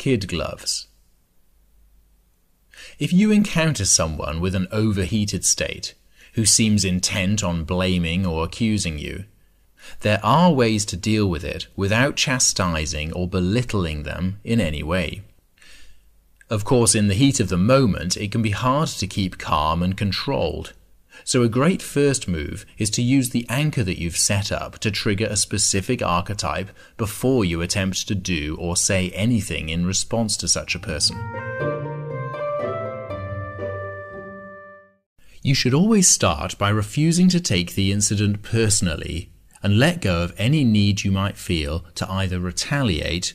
kid gloves. If you encounter someone with an overheated state, who seems intent on blaming or accusing you, there are ways to deal with it without chastising or belittling them in any way. Of course, in the heat of the moment, it can be hard to keep calm and controlled. So a great first move is to use the anchor that you've set up to trigger a specific archetype before you attempt to do or say anything in response to such a person. You should always start by refusing to take the incident personally and let go of any need you might feel to either retaliate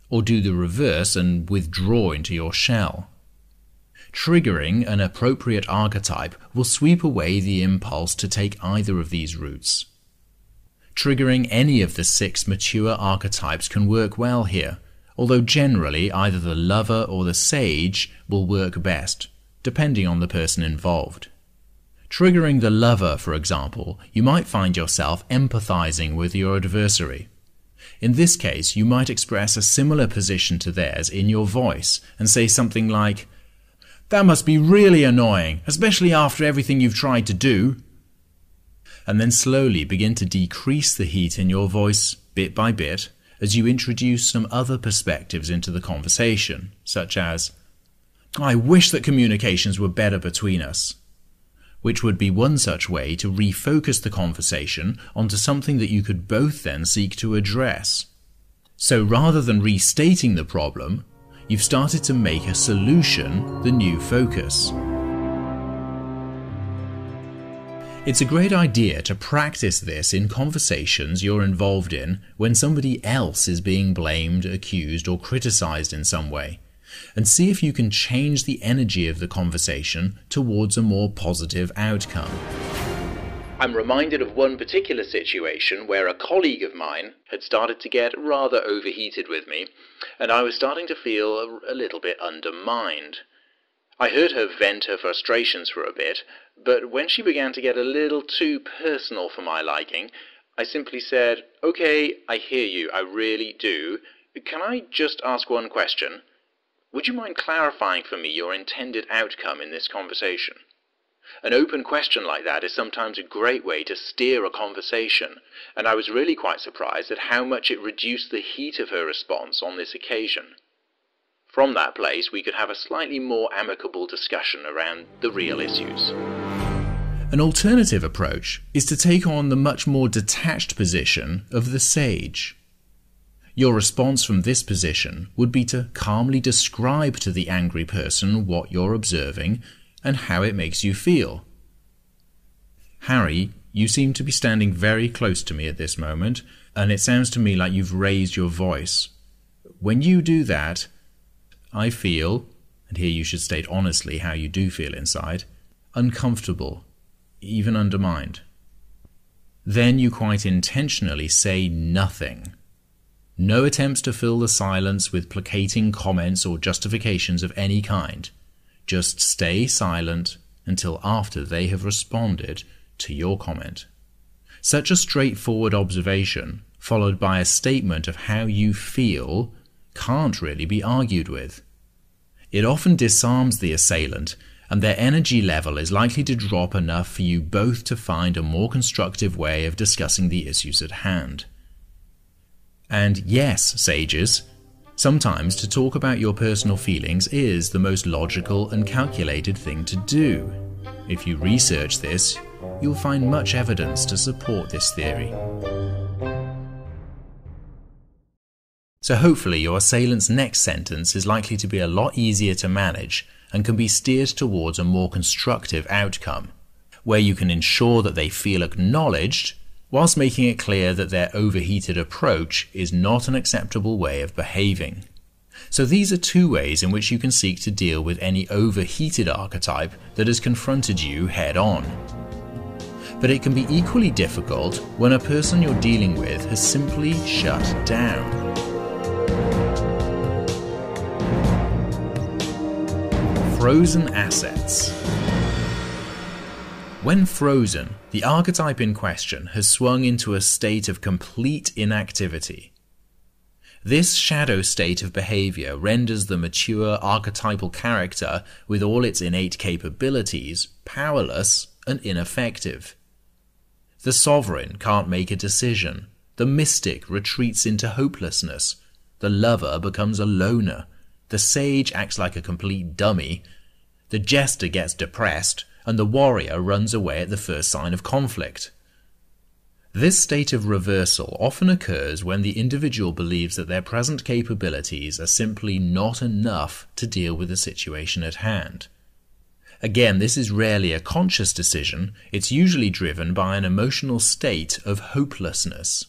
or do the reverse and withdraw into your shell. Triggering an appropriate archetype will sweep away the impulse to take either of these routes. Triggering any of the 6 mature archetypes can work well here, although generally either the lover or the sage will work best, depending on the person involved. Triggering the lover, for example, you might find yourself empathizing with your adversary. In this case, you might express a similar position to theirs in your voice and say something like, "That must be really annoying, especially after everything you've tried to do." And then slowly begin to decrease the heat in your voice bit by bit as you introduce some other perspectives into the conversation, such as, "I wish that communications were better between us," which would be one such way to refocus the conversation onto something that you could both then seek to address. So rather than restating the problem, you've started to make a solution the new focus. It's a great idea to practice this in conversations you're involved in when somebody else is being blamed, accused, or criticized in some way, and see if you can change the energy of the conversation towards a more positive outcome. I'm reminded of one particular situation where a colleague of mine had started to get rather overheated with me, and I was starting to feel a little bit undermined. I heard her vent her frustrations for a bit, but when she began to get a little too personal for my liking, I simply said, "Okay, I hear you, I really do. Can I just ask one question? Would you mind clarifying for me your intended outcome in this conversation?" An open question like that is sometimes a great way to steer a conversation, and I was really quite surprised at how much it reduced the heat of her response on this occasion. From that place, we could have a slightly more amicable discussion around the real issues. An alternative approach is to take on the much more detached position of the sage. Your response from this position would be to calmly describe to the angry person what you're observing and how it makes you feel. "Harry, you seem to be standing very close to me at this moment, and it sounds to me like you've raised your voice. When you do that, I feel," and here you should state honestly how you do feel inside, "uncomfortable, even undermined." Then you quite intentionally say nothing. No attempts to fill the silence with placating comments or justifications of any kind. Just stay silent until after they have responded to your comment. Such a straightforward observation, followed by a statement of how you feel, can't really be argued with. It often disarms the assailant, and their energy level is likely to drop enough for you both to find a more constructive way of discussing the issues at hand. And yes, sages, sometimes to talk about your personal feelings is the most logical and calculated thing to do. If you research this, you'll find much evidence to support this theory. So hopefully your assailant's next sentence is likely to be a lot easier to manage and can be steered towards a more constructive outcome, where you can ensure that they feel acknowledged whilst making it clear that their overheated approach is not an acceptable way of behaving. So these are 2 ways in which you can seek to deal with any overheated archetype that has confronted you head on. But it can be equally difficult when a person you're dealing with has simply shut down. Frozen assets. When frozen, the archetype in question has swung into a state of complete inactivity. This shadow state of behavior renders the mature archetypal character, with all its innate capabilities, powerless and ineffective. The sovereign can't make a decision. The mystic retreats into hopelessness. The lover becomes a loner. The sage acts like a complete dummy. The jester gets depressed, and the warrior runs away at the first sign of conflict. This state of reversal often occurs when the individual believes that their present capabilities are simply not enough to deal with the situation at hand. Again, this is rarely a conscious decision. It's usually driven by an emotional state of hopelessness.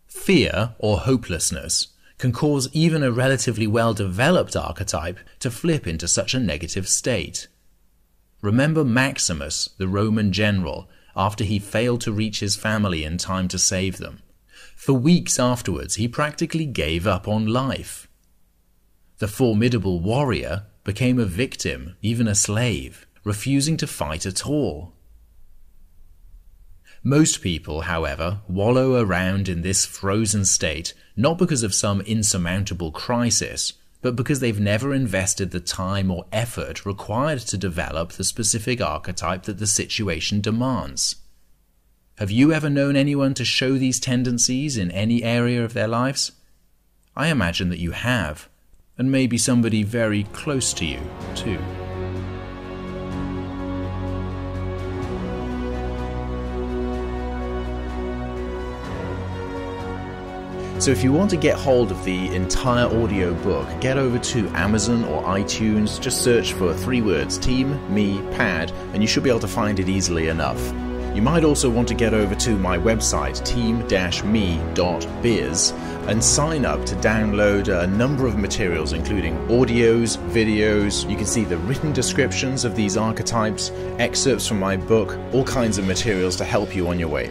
Fear, or hopelessness, can cause even a relatively well-developed archetype to flip into such a negative state. Remember Maximus, the Roman general, after he failed to reach his family in time to save them. For weeks afterwards, he practically gave up on life. The formidable warrior became a victim, even a slave, refusing to fight at all. Most people, however, wallow around in this frozen state not because of some insurmountable crisis, but because they've never invested the time or effort required to develop the specific archetype that the situation demands. Have you ever known anyone to show these tendencies in any area of their lives? I imagine that you have, and maybe somebody very close to you, too. So if you want to get hold of the entire audio book, get over to Amazon or iTunes, just search for 3 words, Team, Me, Pad, and you should be able to find it easily enough. You might also want to get over to my website, team-me.biz, and sign up to download a number of materials, including audios, videos. You can see the written descriptions of these archetypes, excerpts from my book, all kinds of materials to help you on your way.